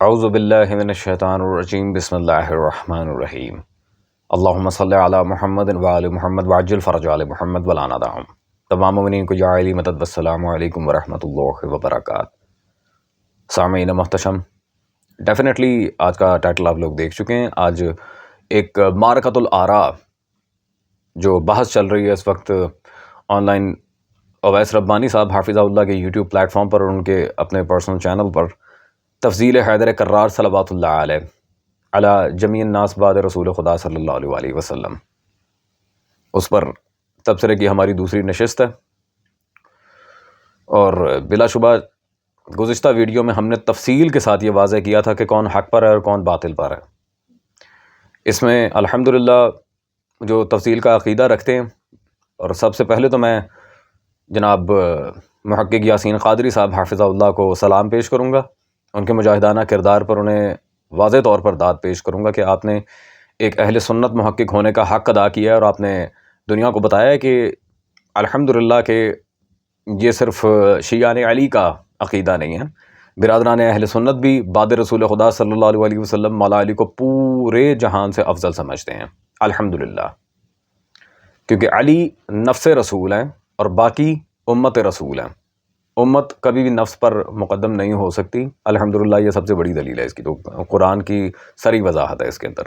اعوذ باللہ من الشیطان الرجیم بسم اللہ الرحمن الرحیم اللہم صلی علی محمد وآل محمد وعجل فرج آل محمد ولا ندعهم. تمام مومنین کو یا علی مدد والسلام علیکم ورحمۃ اللہ وبرکاتہ. سامعین محتشم، ڈیفینیٹلی آج کا ٹائٹل آپ لوگ دیکھ چکے ہیں. آج ایک معرکۃ الآراء جو بحث چل رہی ہے اس وقت آن لائن، اویس ربانی صاحب حافظہ اللہ کے یوٹیوب پلیٹ فارم پر اور ان کے اپنے پرسنل چینل پر تفضیل حیدر کرار صلوات اللہ علیہ علی جمیع الناس بعد رسول خدا صلی اللہ علیہ وآلہ وسلم، اس پر تبصرے کی ہماری دوسری نشست ہے. اور بلا شبہ گزشتہ ویڈیو میں ہم نے تفصیل کے ساتھ یہ واضح کیا تھا کہ کون حق پر ہے اور کون باطل پر ہے. اس میں الحمدللہ جو تفصیل کا عقیدہ رکھتے ہیں، اور سب سے پہلے تو میں جناب محقق یاسین قادری صاحب حافظہ اللہ کو سلام پیش کروں گا. ان کے مجاہدانہ کردار پر انہیں واضح طور پر داد پیش کروں گا کہ آپ نے ایک اہل سنت محقق ہونے کا حق ادا کیا ہے، اور آپ نے دنیا کو بتایا ہے کہ الحمدللہ کہ یہ صرف شیعان علی کا عقیدہ نہیں ہے. برادران اہل سنت بھی بعد رسول خدا صلی اللہ علیہ وسلم مولا علی کو پورے جہان سے افضل سمجھتے ہیں الحمدللہ، کیونکہ علی نفس رسول ہیں اور باقی امت رسول ہیں. امت کبھی بھی نفس پر مقدم نہیں ہو سکتی. الحمدللہ یہ سب سے بڑی دلیل ہے اس کی، تو قرآن کی سری وضاحت ہے اس کے اندر.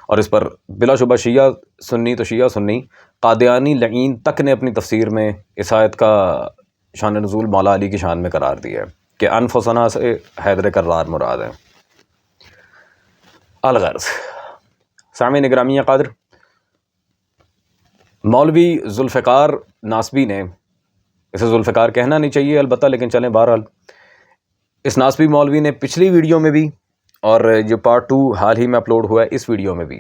اور اس پر بلا شبہ شیعہ سنی تو شیعہ سنی، قادیانی لعین تک نے اپنی تفسیر میں اس آیت کا شان نزول مولا علی کی شان میں قرار دیا ہے کہ انفسنا سے حیدر کرار مراد ہے. الغرض سامعین گرامی قادر، مولوی ذوالفقار ناسبی نے، اسے ذوالفقار کہنا نہیں چاہیے البتہ، لیکن چلیں بہرحال، اس ناسبی مولوی نے پچھلی ویڈیو میں بھی اور جو پارٹ 2 حال ہی میں اپلوڈ ہوا ہے اس ویڈیو میں بھی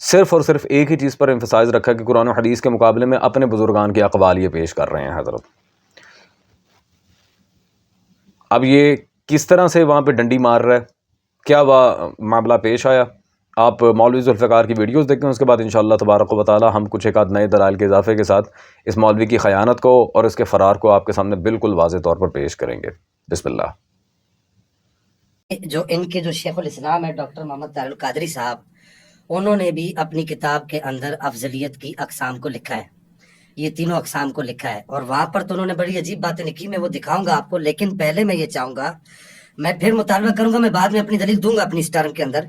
صرف اور صرف ایک ہی چیز پر امفسائز رکھا کہ قرآن و حدیث کے مقابلے میں اپنے بزرگان کے اقوال یہ پیش کر رہے ہیں حضرت. اب یہ کس طرح سے وہاں پہ ڈنڈی مار رہا ہے، کیا وہ معاملہ پیش آیا، آپ مولوی ذوالفقار کی ویڈیوز دیکھیں. اس کے بعد انشاءاللہ تبارک و تعالی ہم کچھ ایک آدھ نئے دلائل کے اضافے کے ساتھ اس مولوی کی خیانت کو اور اس کے فرار کو آپ کے سامنے بالکل واضح طور پر پیش کریں گے. بسم اللہ. جو ان کے جو شیخ الاسلام ہے ڈاکٹر محمد طاہر القادری صاحب، انہوں نے بھی اپنی کتاب کے اندر افضلیت کی اقسام کو لکھا ہے، یہ تینوں اقسام کو لکھا ہے. اور وہاں پر تو انہوں نے بڑی عجیب باتیں لکھی، میں وہ دکھاؤں گا آپ کو. لیکن پہلے میں یہ چاہوں گا، میں پھر مطالبہ کروں گا، میں بعد میں اپنی دلیل دوں گا اپنی اس ٹرم کے اندر.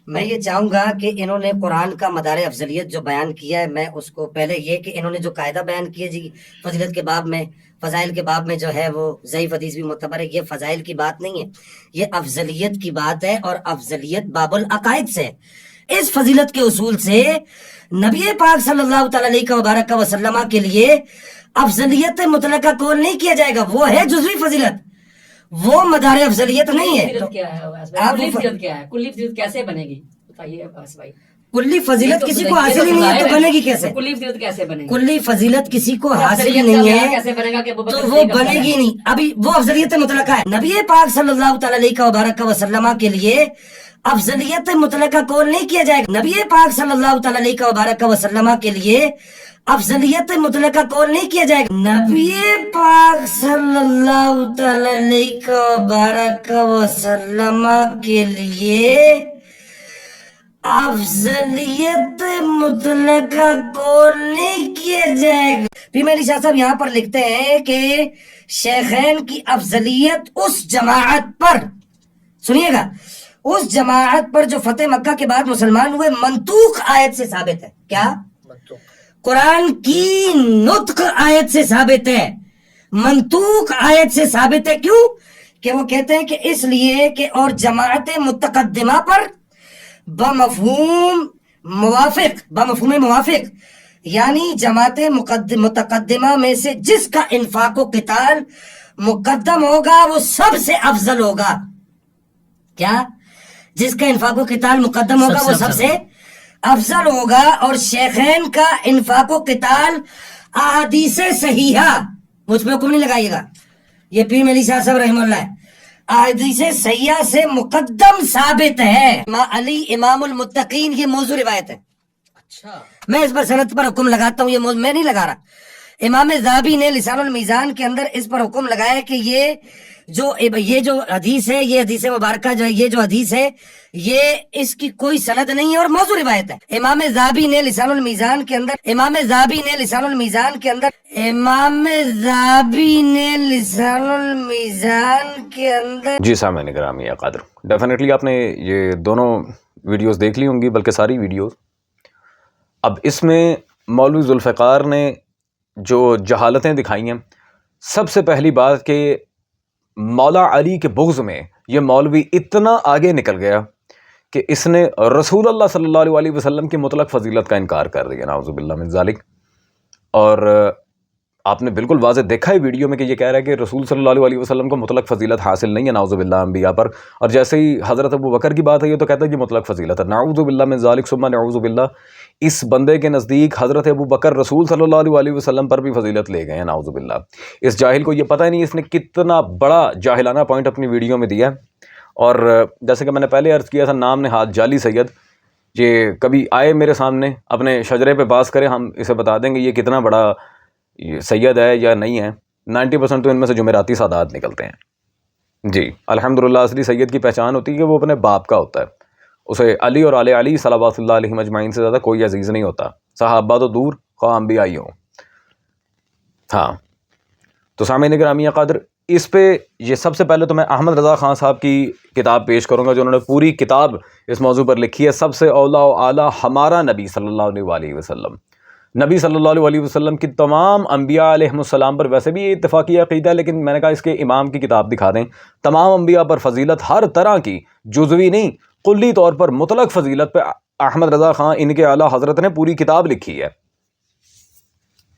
میں یہ چاہوں گا کہ انہوں نے قرآن کا مدار افضلیت جو بیان کیا ہے، میں اس کو پہلے یہ کہ انہوں نے جو قاعدہ بیان کیا جی فضیلت کے باب میں، فضائل کے باب میں جو ہے وہ ضعیف حدیث بھی معتبر ہے، یہ فضائل کی بات نہیں ہے، یہ افضلیت کی بات ہے. اور افضلیت باب العقائد سے، اس فضیلت کے اصول سے نبی پاک صلی اللہ تعالی علیہ وبارک وسلم کے لیے افضلیت مطلقہ قول نہیں کیا جائے گا، وہ ہے جزوی فضیلت، وہ مدار افضلیت نہیں ہے. کلی فضیلت کیا ہے؟ کلی فضیلت کیسے بنے گی بتائیے عباس بھائی. کلی فضیلت کسی کو حاصل ہی نہیں ہے تو بنے گی کیسے؟ کلی فضیلت کیسے بنے گی؟ کلی فضیلت کسی کو حاصل ہی نہیں ہے کیسے بنے گا کہ تو وہ بنے گی نہیں. ابھی وہ افضلیت مطلقہ ہے. نبی پاک صلی اللہ تعالی علیہ وبارک وسلم کے لیے افضلیت مطلقہ قول نہیں کیا جائے گا. نبی پاک صلی اللہ تعالی علیہ وبارک وسلم کے لیے افضلیت مطلقہ قول نہیں کیا جائے گا. نبی پاک صلی اللہ تعالی علیہ وبارک وسلم کے لیے افضلیت مطلقہ قول نہیں کیا جائے گا. پھر میری شاہ صاحب یہاں پر لکھتے ہیں کہ شیخین کی افضلیت اس جماعت پر، سنیے گا، اس جماعت پر جو فتح مکہ کے بعد مسلمان ہوئے منطوق آیت سے ثابت ہے. کیا؟ قرآن کی نطق آیت سے ثابت ہے، منطوق آیت سے ثابت ہے. کیوں کہ وہ کہتے ہیں کہ اس لیے کہ اور جماعت متقدمہ پر بمفہوم موافق یعنی جماعت متقدمہ میں سے جس کا انفاق و قتال مقدم ہوگا وہ سب سے افضل ہوگا. کیا؟ جس کا انفاق و قتال مقدم ہوگا وہ سب سے افضل ہوگا. اور شیخین کا انفاق و قتال احادیث صحیحہ، مجھ پہ حکم نہیں لگائیے گا، یہ پیر ملی شاہ صاحب رحمہ اللہ ہے، احادیث صحیحہ سے مقدم ثابت ہے. علی امام المتقین، یہ موضوع روایت ہے. اچھا، میں اس پر سند پر حکم لگاتا ہوں، یہ موضوع میں نہیں لگا رہا. امام ذہبی نے لسان المیزان کے اندر اس پر حکم لگایا کہ یہ جو یہ جو حدیث ہے، یہ حدیث مبارکہ جو ہے، یہ جو حدیث ہے یہ اس کی کوئی سند نہیں ہے اور موضوع روایت ہے۔ امام ذہبی نے لسان المیزان کے اندر جی سامعین گرامی یا قادر، ڈیفینیٹلی آپ نے یہ دونوں ویڈیوز دیکھ لی ہوں گی، بلکہ ساری ویڈیوز۔ اب اس میں مولوی ذوالفقار نے جو جہالتیں دکھائی ہیں، سب سے پہلی بات کہ مولا علی کے بغض میں یہ مولوی اتنا آگے نکل گیا کہ اس نے رسول اللہ صلی اللہ علیہ وسلم کی مطلق فضیلت کا انکار کر دیا، نعوذ باللہ من ذالک۔ اور آپ نے بالکل واضح دیکھا ہے ویڈیو میں کہ یہ کہہ رہا ہے کہ رسول صلی اللہ علیہ وسلم کو مطلق فضیلت حاصل نہیں ہے، نعوذ باللہ، انبیاء پر۔ اور جیسے ہی حضرت ابو بکر کی بات ہے، یہ تو کہتا ہے یہ مطلق فضیلت ہے، نعوذ باللہ من ذالک ثم نعوذ باللہ۔ اس بندے کے نزدیک حضرت ابو بکر رسول صلی اللہ علیہ وسلم پر بھی فضیلت لے گئے ہیں، نعوذ باللہ۔ اس جاہل کو یہ پتہ ہی نہیں اس نے کتنا بڑا جاہلانہ پوائنٹ اپنی ویڈیو میں دیا ہے۔ اور جیسے کہ میں نے پہلے عرض کیا تھا، نام نہاد جعلی سید، یہ کبھی آئے میرے سامنے اپنے شجرے پہ باز کرے، ہم اسے بتا دیں گے یہ کتنا بڑا سید ہے یا نہیں ہے۔ 90% تو ان میں سے جمعراتی سادات نکلتے ہیں۔ جی الحمدللہ، اصلی سید کی پہچان ہوتی ہے کہ وہ اپنے باپ کا ہوتا ہے، اسے علی اور آل علی صلوات اللہ علیہ اجمعین سے زیادہ کوئی عزیز نہیں ہوتا، صحابہ تو دور، خواہ انبیاء ہی ہوں۔ ہاں تو سامعین گرامی قدر، اس پہ یہ سب سے پہلے تو میں احمد رضا خان صاحب کی کتاب پیش کروں گا، جو انہوں نے پوری کتاب اس موضوع پر لکھی ہے، سب سے اولا و اعلیٰ ہمارا نبی صلی اللہ علیہ وسلم۔ نبی صلی اللہ علیہ وسلم کی تمام انبیاء علیہ السلام پر ویسے بھی یہ اتفاقی عقیدہ ہے، لیکن میں نے کہا اس کے امام کی کتاب دکھا دیں۔ تمام انبیاء پر فضیلت ہر طرح کی، جزوی نہیں، کلی طور پر مطلق فضیلت پہ احمد رضا خان ان کے اعلیٰ حضرت نے پوری کتاب لکھی ہے،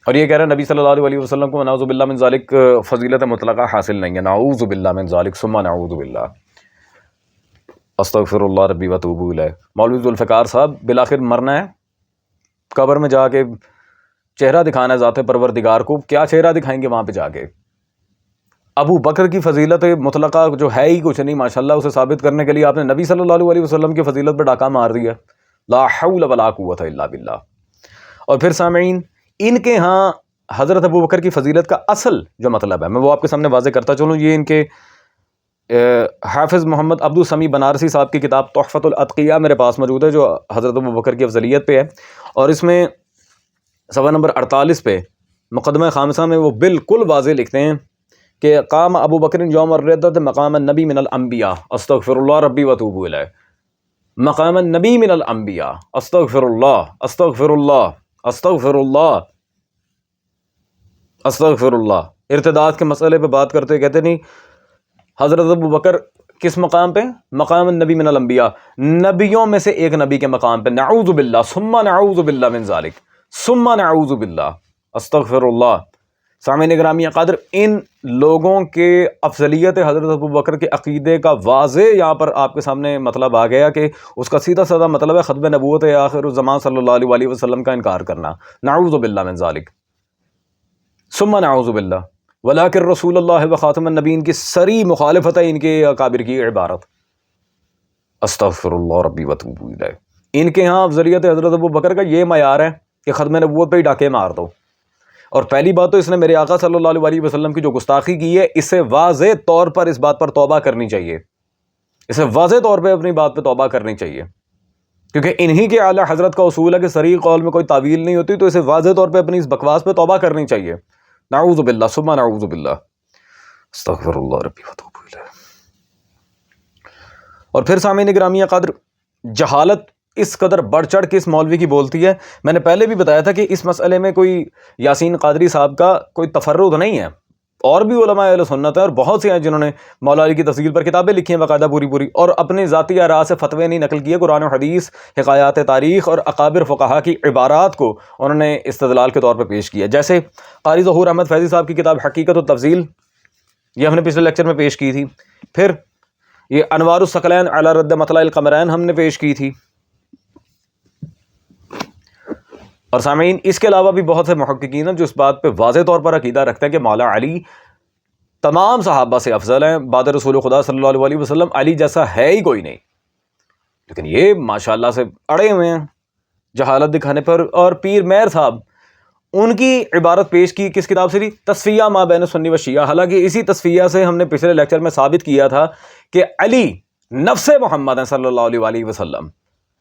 اور یہ کہہ رہے ہیں نبی صلی اللہ علیہ وسلم کو نعوذ باللہ من ذالک فضیلت مطلقہ حاصل نہیں ہے، نعوذ باللہ من ذالک ثم نعوذ باللہ، استغفر اللہ ربی واتوب الیہ۔ مولوی ذوالفقار صاحب بالآخر مرنا ہے، قبر میں جا کے چہرہ دکھانا ہے ذات پروردگار کو، کیا چہرہ دکھائیں گے وہاں پہ جا کے؟ ابو بکر کی فضیلت مطلقہ جو ہے ہی کچھ نہیں ماشاءاللہ، اسے ثابت کرنے کے لیے آپ نے نبی صلی اللہ علیہ وسلم کی فضیلت پہ ڈاکہ مار دیا، لا حول ولا قوت الا باللہ۔ اور پھر سامعین، ان کے ہاں حضرت ابو بکر کی فضیلت کا اصل جو مطلب ہے میں وہ آپ کے سامنے واضح کرتا چلوں۔ یہ ان کے حافظ محمد عبد السمیع بنارسی صاحب کی کتاب تحفۃ الاتقیاء میرے پاس موجود ہے، جو حضرت ابو بکر کی افضلیت پہ ہے، اور اس میں صفحہ نمبر 48 پہ مقدمہ خامسہ میں وہ بالکل واضح لکھتے ہیں کہ قام ابو بکر یوم الردۃ مقام النبی من الانبیاء استغفر اللہ ربی واتوب الیہ، مقام النبی من الانبیاء استغفر اللہ استغفر اللہ استغفر اللہ استغفر اللہ۔ ارتداد کے مسئلے پہ بات کرتے کہتے نہیں، حضرت ابو بکر کس مقام پہ؟ مقام النبی من الانبیاء، نبیوں میں سے ایک نبی کے مقام پہ، نعوذ باللہ ثم نعوذ باللہ من ذالک ثم نعوذ باللہ استغفر اللہ۔ سامعین گرامی قدر، ان لوگوں کے افضلیت حضرت ابو بکر کے عقیدے کا واضح یہاں پر آپ کے سامنے مطلب آ گیا کہ اس کا سیدھا سادہ مطلب ہے ختم نبوت آخر الزمان صلی اللہ علیہ وسلم کا انکار کرنا، نعوذ باللہ من ذالک ثم نعوذ باللہ۔ ولیکن رسول اللہ و خاتم النبیین کی سری مخالفت ہے ان کے اکابر کی عبارت، استغفر اللہ ربی واتوب الیہ۔ ان کے ہاں افضلیت حضرت ابو بکر کا یہ معیار ہے کہ ختم نبوت پہ ہی ڈاکے مار دو۔ اور پہلی بات تو اس نے میرے آقا صلی اللہ علیہ وسلم کی جو گستاخی کی ہے، اسے واضح طور پر اس بات پر توبہ کرنی چاہیے، اسے واضح طور پہ اپنی بات پہ توبہ کرنی چاہیے، کیونکہ انہی کے اعلیٰ حضرت کا اصول ہے کہ صریح قول میں کوئی تعویل نہیں ہوتی، تو اسے واضح طور پہ اپنی اس بکواس پہ توبہ کرنی چاہیے، نعوذ باللہ ثم نعوذ باللہ استغفر اللہ ربی واتوب الیہ۔ اور پھر سامعین گرامی قدر، جہالت اس قدر بڑھ چڑھ کے اس مولوی کی بولتی ہے۔ میں نے پہلے بھی بتایا تھا کہ اس مسئلے میں کوئی یاسین قادری صاحب کا کوئی تفرد نہیں ہے، اور بھی علماء اہل سنت ہیں اور بہت سے ہیں جنہوں نے مولا علی کی تفضیل پر کتابیں لکھی ہیں باقاعدہ پوری، اور اپنے ذاتی آراء سے فتوے نہیں نقل کیے، قرآن و حدیث، حکایات تاریخ اور اکابر فقہا کی عبارات کو انہوں نے استدلال کے طور پر پیش کیا۔ جیسے قاری ظہور احمد فیضی صاحب کی کتاب حقیقت التفضیل، یہ ہم نے پچھلے لیکچر میں پیش کی تھی۔ پھر یہ انوار الثقلین علی رد مطلع القمرین ہم نے پیش کی تھی۔ اور سامعین، اس کے علاوہ بھی بہت سے محققین ہیں جو اس بات پہ واضح طور پر عقیدہ رکھتے ہیں کہ مولا علی تمام صحابہ سے افضل ہیں، بعد رسول خدا صلی اللہ علیہ وسلم علی جیسا ہے ہی کوئی نہیں، لیکن یہ ماشاءاللہ سے اڑے ہوئے ہیں جہالت دکھانے پر۔ اور پیر مہر صاحب، ان کی عبارت پیش کی کس کتاب سے تھی؟ تصفیہ ما بین سنی و شیعہ. حالانکہ اسی تصفیہ سے ہم نے پچھلے لیکچر میں ثابت کیا تھا کہ علی نفس محمد ہیں صلی اللہ علیہ وآلہ وسلم.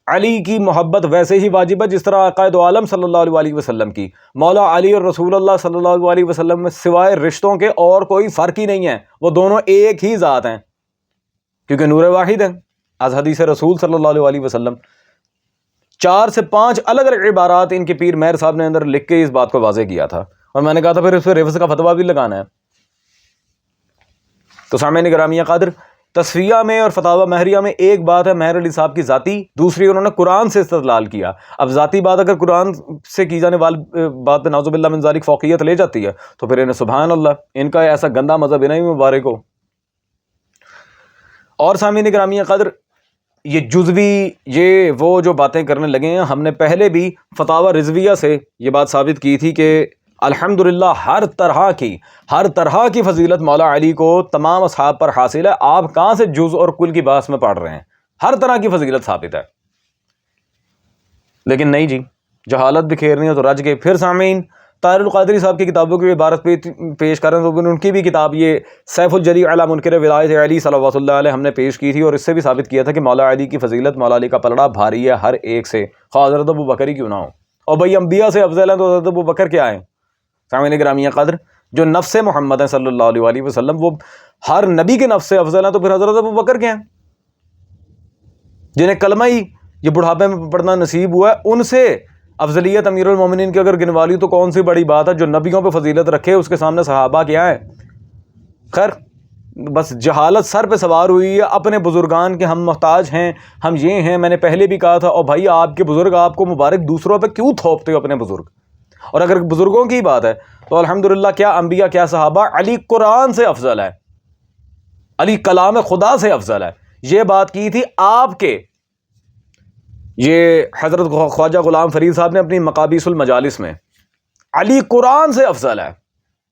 علی کی محبت ویسے ہی واجب ہے جس طرح عقائد عالم صلی اللہ علیہ وآلہ وسلم کی. مولا علی اور رسول اللہ صلی اللہ علیہ وسلم میں سوائے رشتوں کے اور کوئی فرق ہی نہیں ہے، وہ دونوں ایک ہی ذات ہیں کیونکہ نور واحد ہیں. از حدیث رسول صلی اللہ علیہ وآلہ وسلم 4 سے 5 الگ الگ عبارات ان کے پیر مہر صاحب نے اندر لکھ کے اس بات کو واضح کیا تھا، اور میں نے کہا تھا پھر اس پہ ریفز کا فتویٰ بھی لگانا ہے. تو سامعین گرامی قدر، تصفیہ میں اور فتاوی مہریہ میں ایک بات ہے مہر علی صاحب کی ذاتی، دوسری انہوں نے قرآن سے استدلال کیا. اب ذاتی بات اگر قرآن سے کی جانے والی بات پہ نعوذ باللہ من ذالک فوقیت لے جاتی ہے تو پھر انہیں سبحان اللہ، ان کا ایسا گندا مذہب انہیں مبارک ہو. اور سامعین گرامی قدر، یہ جزوی یہ وہ جو باتیں کرنے لگے ہیں، ہم نے پہلے بھی فتاوی رضویہ سے یہ بات ثابت کی تھی کہ الحمدللہ ہر طرح کی فضیلت مولا علی کو تمام اصحاب پر حاصل ہے. آپ کہاں سے جز اور کل کی بحث میں پڑھ رہے ہیں؟ ہر طرح کی فضیلت ثابت ہے. لیکن نہیں جی، جہالت بکھیرنی ہے تو رج کے. پھر سامعین طاہر القادری صاحب کی کتابوں کی عبارت پیش کر رہے ہیں، تو ان کی بھی کتاب یہ سیف الجلی علی منکر ولایت علی صلوات اللہ علیہ ہم نے پیش کی تھی، اور اس سے بھی ثابت کیا تھا کہ مولا علی کی فضیلت، مولا علی کا پلڑا بھاری ہے ہر ایک سے، خواہ حضرت ابو بکر ہی کیوں نہ ہو. اور بھائی انبیاء سے افضل ہیں تو حضرت ابو بکر کیا ہیں؟ سامعین گرامی قدر، جو نفس محمد ہیں صلی اللہ علیہ وآلہ وسلم، وہ ہر نبی کے نفس سے افضل ہیں، تو پھر حضرت ابو بکر کیا ہیں؟ جنہیں کلمہ ہی یہ بڑھاپے میں پڑھنا نصیب ہوا ہے، ان سے افضلیت امیر المومنین کی اگر گنوالی تو کون سی بڑی بات ہے؟ جو نبیوں پہ فضیلت رکھے اس کے سامنے صحابہ کیا ہیں؟ خیر، بس جہالت سر پہ سوار ہوئی ہے اپنے بزرگان کے، ہم محتاج ہیں، ہم یہ ہیں. میں نے پہلے بھی کہا تھا، اور بھائی آپ کے بزرگ آپ کو مبارک، دوسروں پہ کیوں تھوپتے ہو اپنے بزرگ؟ اور اگر بزرگوں کی بات ہے تو الحمدللہ کیا انبیاء کیا صحابہ، علی قرآن سے افضل ہے، علی کلام خدا سے افضل ہے. یہ بات کی تھی آپ کے یہ حضرت خواجہ غلام فرید صاحب نے اپنی مقابیس المجالس میں، علی قرآن سے افضل ہے.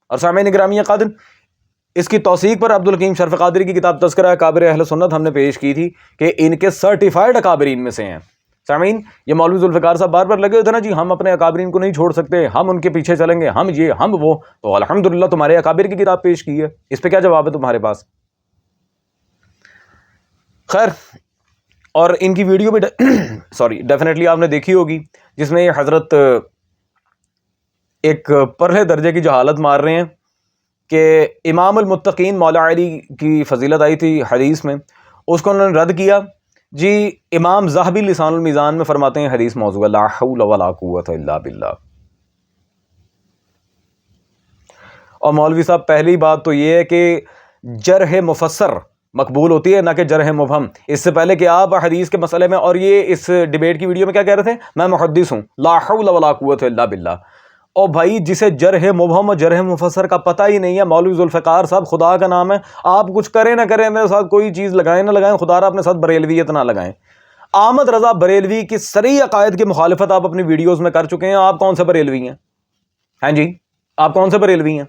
اور سامعین گرامی قادر، اس کی توثیق پر عبدالحکیم شرف قادری کی کتاب تذکرہ اکابر اہل سنت ہم نے پیش کی تھی کہ ان کے سرٹیفائیڈ اکابرین میں سے ہیں. سامعین، یہ مولوی ذوالفقار صاحب بار بار لگے ہوئے تھے نا جی، ہم اپنے اکابرین کو نہیں چھوڑ سکتے، ہم ان کے پیچھے چلیں گے، ہم یہ ہم وہ. تو الحمدللہ تمہارے اکابر کی کتاب پیش کی ہے، اس پہ کیا جواب ہے تمہارے پاس؟ خیر، اور ان کی ویڈیو بھی ڈیفینیٹلی آپ نے دیکھی ہوگی، جس میں یہ حضرت ایک پرلے درجے کی جہالت مار رہے ہیں کہ امام المتقین مولا علی کی فضیلت آئی تھی حدیث میں، اس کو انہوں نے رد کیا. جی امام ذہبی لسان المیزان میں فرماتے ہیں حدیث موضوع لا حول ولا قوت الا باللہ. اور مولوی صاحب پہلی بات تو یہ ہے کہ جرح مفسر مقبول ہوتی ہے، نہ کہ جرح مبہم. اس سے پہلے کہ آپ حدیث کے مسئلے میں، اور یہ اس ڈیبیٹ کی ویڈیو میں کیا کہہ رہے تھے، میں محدث ہوں، لا حول ولا قوت الا باللہ. اور بھائی جسے جرح مبہم اور جرح مفسر کا پتہ ہی نہیں ہے، مولوی ذوالفقار صاحب خدا کا نام ہے، آپ کچھ کریں نہ کریں، میرے ساتھ کوئی چیز لگائیں نہ لگائیں، خدا را اپنے ساتھ بریلویت نہ لگائیں. احمد رضا بریلوی کی صریح عقائد کی مخالفت آپ اپنی ویڈیوز میں کر چکے ہیں. آپ کون سے بریلوی ہیں؟ ہاں جی، آپ کون سے بریلوی ہیں؟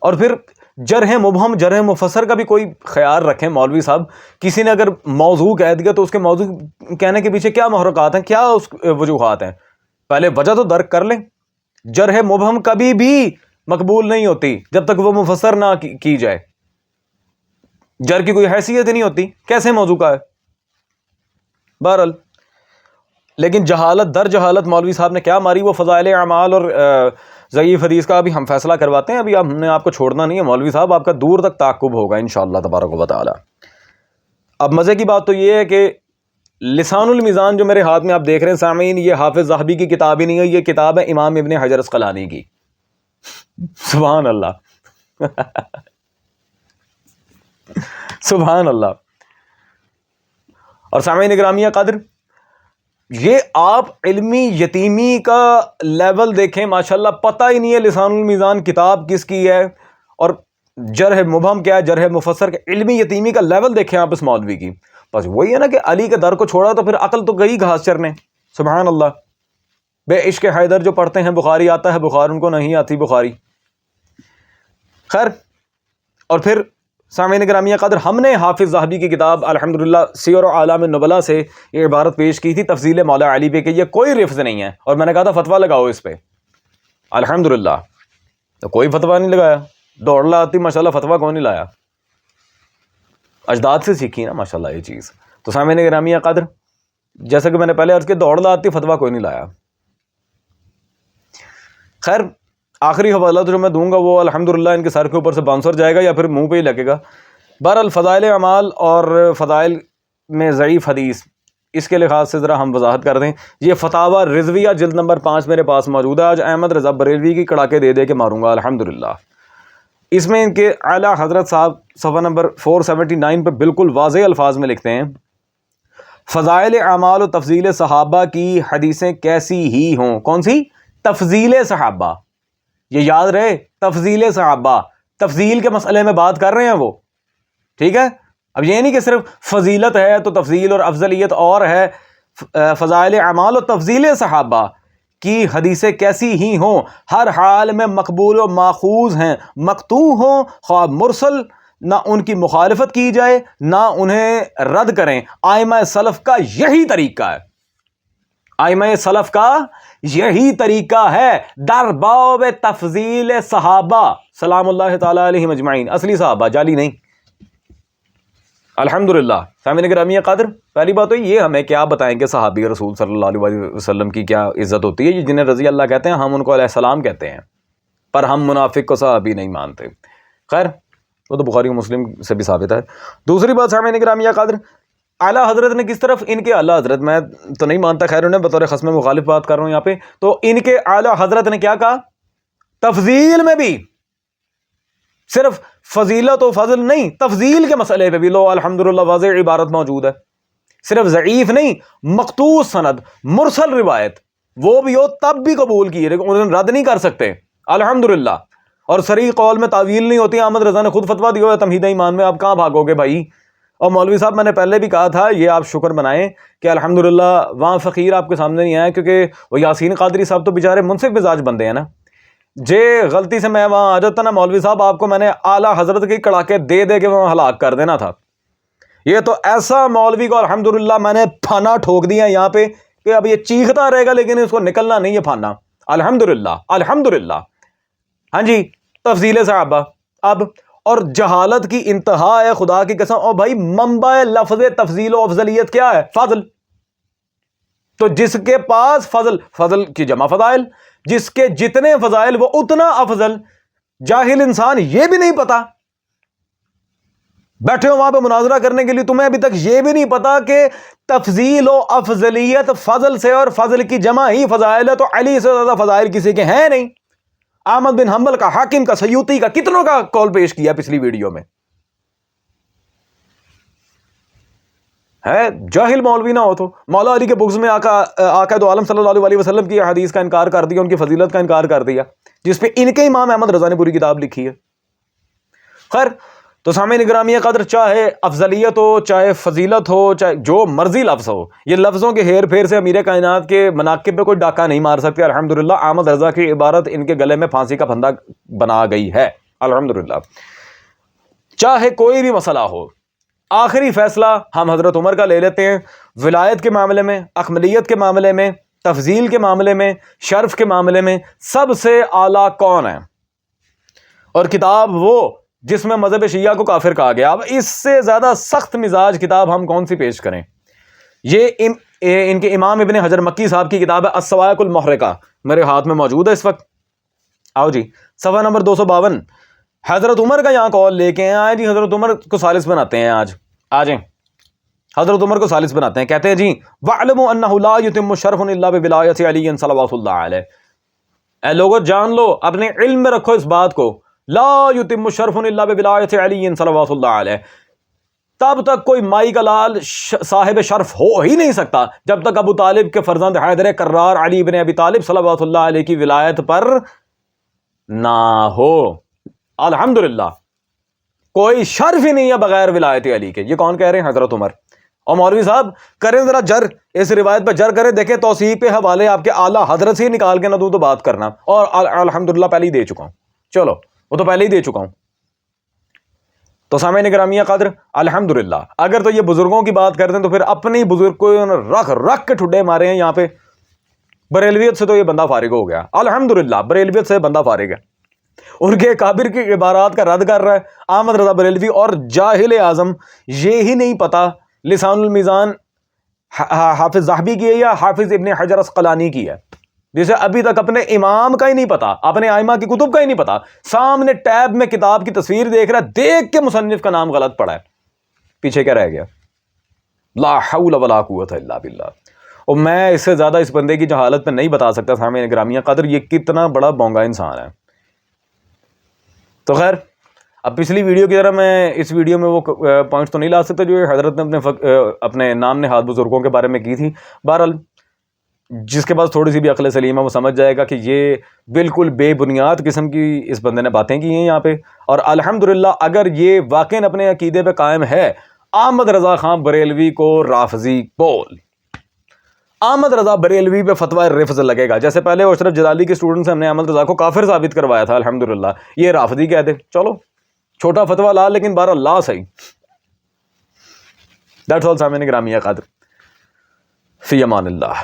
اور پھر جرح مبہم جرح مفسر کا بھی کوئی خیال رکھیں مولوی صاحب. کسی نے اگر موضوع کہہ دیا تو اس کے موضوع کہنے کے پیچھے کیا محرکات ہیں، کیا اس وجوہات ہیں؟ پہلے وجہ تو درک کر لیں. جرح مبہم کبھی بھی مقبول نہیں ہوتی جب تک وہ مفسر نہ کی جائے. جر کی کوئی حیثیت ہی نہیں ہوتی، کیسے موضوع کا ہے؟ بہرحال، لیکن جہالت در جہالت مولوی صاحب نے کیا ماری، وہ فضائل اعمال اور ضعیف حدیث کا ابھی ہم فیصلہ کرواتے ہیں. ابھی ہم نے آپ کو چھوڑنا نہیں ہے مولوی صاحب، آپ کا دور تک تعاقب ہوگا انشاءاللہ تبارک و تعالی. اب مزے کی بات تو یہ ہے کہ لسان المیزان جو میرے ہاتھ میں آپ دیکھ رہے ہیں سامعین، یہ حافظ ذہبی کی کتاب ہی نہیں ہے، یہ کتاب ہے امام ابن حجر عسقلانی کی. سبحان اللہ سبحان اللہ. اور سامعین گرامی قدر، یہ آپ علمی یتیمی کا لیول دیکھیں، ماشاءاللہ پتہ ہی نہیں ہے لسان المیزان کتاب کس کی ہے اور جرح مبہم کیا ہے، جرح مفسر کا علمی یتیمی کا لیول دیکھیں آپ اس مولوی کی. بس وہی ہے نا کہ علی کے در کو چھوڑا تو پھر عقل تو گئی گھاس چرنے. سبحان اللہ. بے عشق حیدر جو پڑھتے ہیں بخاری آتا ہے بخار، ان کو نہیں آتی بخاری. خیر، اور پھر سامعین گرامی قدر، ہم نے حافظ ذہبی کی کتاب الحمدللہ سیر اعلام النبلاء سے یہ عبارت پیش کی تھی تفضیل مولا علی پہ کہ یہ کوئی رفض نہیں ہے، اور میں نے کہا تھا فتویٰ لگاؤ اس پہ، الحمدللہ تو کوئی فتویٰ نہیں لگایا، دوڑ لاتی ماشاءاللہ، فتویٰ کون نہیں لایا، اجداد سے سیکھی نا ماشاءاللہ یہ چیز۔ تو سامعین گرامی قدر، جیسا کہ میں نے پہلے عرض کیا، دوڑ لاتی فتویٰ کوئی نہیں لایا۔ خیر، آخری حوالہ تو جو میں دوں گا وہ الحمدللہ ان کے سر کے اوپر سے باؤنسر جائے گا یا پھر منہ پہ ہی لگے گا۔ بہرحال فضائل اعمال اور فضائل میں ضعیف حدیث، اس کے لحاظ سے ذرا ہم وضاحت کر دیں۔ یہ فتاوی رضویہ جلد نمبر 5 میرے پاس موجود ہے، آج احمد رضا بریلوی کی کڑاکے دے دے کے ماروں گا الحمدللہ۔ اس میں ان کے اعلیٰ حضرت صاحب صفحہ نمبر 479 پہ بالکل واضح الفاظ میں لکھتے ہیں، فضائل اعمال و تفضیل صحابہ کی حدیثیں کیسی ہی ہوں۔ کون سی؟ تفضیل صحابہ، یہ یاد رہے، تفضیل صحابہ، تفضیل کے مسئلے میں بات کر رہے ہیں وہ، ٹھیک ہے؟ اب یہ نہیں کہ صرف فضیلت ہے تو تفضیل اور افضلیت اور ہے، فضائل اعمال و تفضیل صحابہ کی حدیثیں کیسی ہی ہوں، ہر حال میں مقبول و ماخوذ ہیں، مقطوع ہوں خواہ مرسل، نہ ان کی مخالفت کی جائے نہ انہیں رد کریں۔ ائمہ سلف کا یہی طریقہ ہے، ائمہ سلف کا یہی طریقہ ہے در باب تفضیل صحابہ سلام اللہ تعالی علیہم اجمعین، اصلی صحابہ، جعلی نہیں، الحمدللہ۔ سامعین گرامی قدر، پہلی بات تو یہ ہمیں کیا بتائیں کہ صحابی رسول صلی اللہ علیہ وسلم کی کیا عزت ہوتی ہے، یہ جنہیں رضی اللہ کہتے ہیں، ہم ان کو علیہ السلام کہتے ہیں، پر ہم منافق کو صحابی نہیں مانتے۔ خیر، وہ تو بخاری و مسلم سے بھی ثابت ہے۔ دوسری بات سامعین گرامی قدر، اعلیٰ حضرت نے کس طرف، ان کے اعلیٰ حضرت، میں تو نہیں مانتا، خیر انہیں بطور خصم مخالف بات کر رہا ہوں یہاں پہ، تو ان کے اعلیٰ حضرت نے کیا کہا، تفضیل میں بھی، صرف فضیلت و فضل نہیں، تفضیل کے مسئلے پہ بھی لو الحمدللہ واضح عبارت موجود ہے، صرف ضعیف نہیں، مقطوع سند، مرسل روایت، وہ بھی ہو تب بھی قبول کیے، لیکن انہیں رد نہیں کر سکتے الحمدللہ۔ اور صریح قول میں تعویل نہیں ہوتی، احمد رضا نے خود فتویٰ دیا ہے تمہید ایمان میں، آپ کہاں بھاگو گے بھائی؟ اور مولوی صاحب میں نے پہلے بھی کہا تھا، یہ آپ شکر بنائیں کہ الحمدللہ وہاں فقیر آپ کے سامنے نہیں آیا، کیونکہ وہ یاسین قادری صاحب تو بیچارے منصف مزاج بندے ہیں نا، جے غلطی سے میں وہاں آ جاتا نا مولوی صاحب، آپ کو میں نے اعلیٰ حضرت کی کڑاکے دے دے کے وہاں ہلاک کر دینا تھا۔ یہ تو ایسا مولوی کو الحمدللہ میں نے پھانا ٹھوک دیا یہاں پہ کہ اب یہ چیختا رہے گا لیکن اس کو نکلنا نہیں ہے پھانا، الحمدللہ الحمدللہ۔ ہاں جی، تفضیل صحابہ، اب اور جہالت کی انتہا ہے خدا کی قسم، اور بھائی منبع لفظ تفضیل و افضلیت کیا ہے؟ فضل۔ تو جس کے پاس فضل، فضل کی جمع فضائل، جس کے جتنے فضائل وہ اتنا افضل، جاہل انسان یہ بھی نہیں پتا، بیٹھے ہو وہاں پہ مناظرہ کرنے کے لیے، تمہیں ابھی تک یہ بھی نہیں پتا کہ تفضیل و افضلیت فضل سے، اور فضل کی جمع ہی فضائل ہے، تو علی سے زیادہ فضائل کسی کے ہیں نہیں۔ احمد بن حنبل کا، حاکم کا، سیوطی کا، کتنوں کا کال پیش کیا پچھلی ویڈیو میں ہے۔ جاہل مولوی نہ ہو تو مولا علی کے بغض میں آقا دو عالم صلی اللہ علیہ وسلم کی حدیث کا انکار کر دیا، ان کی فضیلت کا انکار کر دیا، جس پہ ان کے امام احمد رضا نے پوری کتاب لکھی ہے۔ خیر، تو سامعین گرامی قدر، چاہے افضلیت ہو، چاہے فضیلت ہو، چاہے جو مرضی لفظ ہو، یہ لفظوں کے ہیر پھیر سے امیر کائنات کے مناقب پہ کوئی ڈاکہ نہیں مار سکتے الحمدللہ۔ احمد رضا کی عبارت ان کے گلے میں پھانسی کا پھندا بنا گئی ہے الحمدللہ۔ چاہے کوئی بھی مسئلہ ہو، آخری فیصلہ ہم حضرت عمر کا لے لیتے ہیں، ولایت کے معاملے میں، اکملیت کے معاملے میں، تفضیل کے معاملے میں، شرف کے معاملے میں سب سے اعلیٰ کون ہے؟ اور کتاب وہ جس میں مذہب شیعہ کو کافر کہا گیا۔ اب اس سے زیادہ سخت مزاج کتاب ہم کون سی پیش کریں؟ یہ ان کے امام ابن حجر مکی صاحب کی کتاب ہے الصواعق المحرقہ، میرے ہاتھ میں موجود ہے اس وقت۔ آؤ جی، صفحہ نمبر 252، حضرت عمر کا یہاں کال لے کے آئے جی، حضرت عمر کو ثالث بناتے ہیں، آ جائیں، حضرت عمر کو ثالث بناتے ہیں، کہتے ہیں جی وَاعْلَمُوا أَنَّهُ لَا يُتِمُّ شَرْفٌ إِلَّا بِوِلَایَةِ عَلِيٍّ صلوات اللہ علیہ۔ اے لوگو جان لو، اپنے علم میں رکھو اس بات کو، لا یتم شرف الا بولایت علی صلوات اللہ علیہ، تب تک کوئی مائی کا لال صاحب شرف ہو ہی نہیں سکتا جب تک ابو طالب کے فرزند حیدر کرار علی بن ابی طالب صلوات اللہ علیہ کی ولایت پر نہ ہو۔ الحمدللہ، کوئی شرف ہی نہیں ہے بغیر ولایت علی کے۔ یہ کون کہہ رہے ہیں؟ حضرت عمر۔ اور مولوی صاحب کریں ذرا جر، اس روایت پہ جر کریں، دیکھیں توثیق کے حوالے آپ کے اعلیٰ حضرت سے نکال کے نہ دوں تو بات کرنا، اور الحمدللہ پہلے ہی دے چکا ہوں، چلو وہ تو پہلے ہی دے چکا ہوں۔ تو سامعین گرامی قدر الحمدللہ اگر تو یہ بزرگوں کی بات کرتے ہیں تو پھر اپنی بزرگ کو رکھ رکھ کے ٹھڈے مارے ہیں یہاں پہ. بریلویت سے تو یہ بندہ فارغ ہو گیا الحمدللہ, بریلویت سے بندہ فارغ ہے. ان کے کابر کی عبارات کا رد کر رہا ہے احمد رضا بریلوی, اور جاہل اعظم یہ ہی نہیں پتا لسان المیزان حافظ ذہبی کی ہے یا حافظ ابن حجر اسقلانی کی ہے, جسے ابھی تک اپنے امام کا ہی نہیں پتا, اپنے ائمہ کی کتب کا ہی نہیں پتا. سامنے ٹیب میں کتاب کی تصویر دیکھ رہا ہے, دیکھ کے مصنف کا نام غلط پڑا ہے, پیچھے کیا رہ گیا؟ لا حول ولا قوت الا باللہ. اور میں اس سے زیادہ اس بندے کی جہالت میں نہیں بتا سکتا سامعین گرامی قدر یہ کتنا بڑا بونگا انسان ہے. تو خیر اب پچھلی ویڈیو کی طرح میں اس ویڈیو میں وہ پوائنٹس تو نہیں لا سکتا جو حضرت نے اپنے نام نہاد بزرگوں کے بارے میں کی تھی. بہرحال جس کے پاس تھوڑی سی بھی عقل سلیمہ وہ سمجھ جائے گا کہ یہ بالکل بے بنیاد قسم کی اس بندے نے باتیں کی ہیں یہاں پہ. اور الحمدللہ اگر یہ واقعی اپنے عقیدے پہ قائم ہے, احمد رضا خان بریلوی کو رافضی بول, احمد رضا بریلوی پہ فتویٰ رفض لگے گا. جیسے پہلے اشرف جلالی کے اسٹوڈنٹ سے ہم نے احمد رضا کو کافر ثابت کروایا تھا, الحمدللہ یہ رافضی کہہ دے, چلو چھوٹا فتویٰ لا لیکن بہرحال لا صحیح. دیٹس آل سامعین گرامی قدر, فی امان اللہ.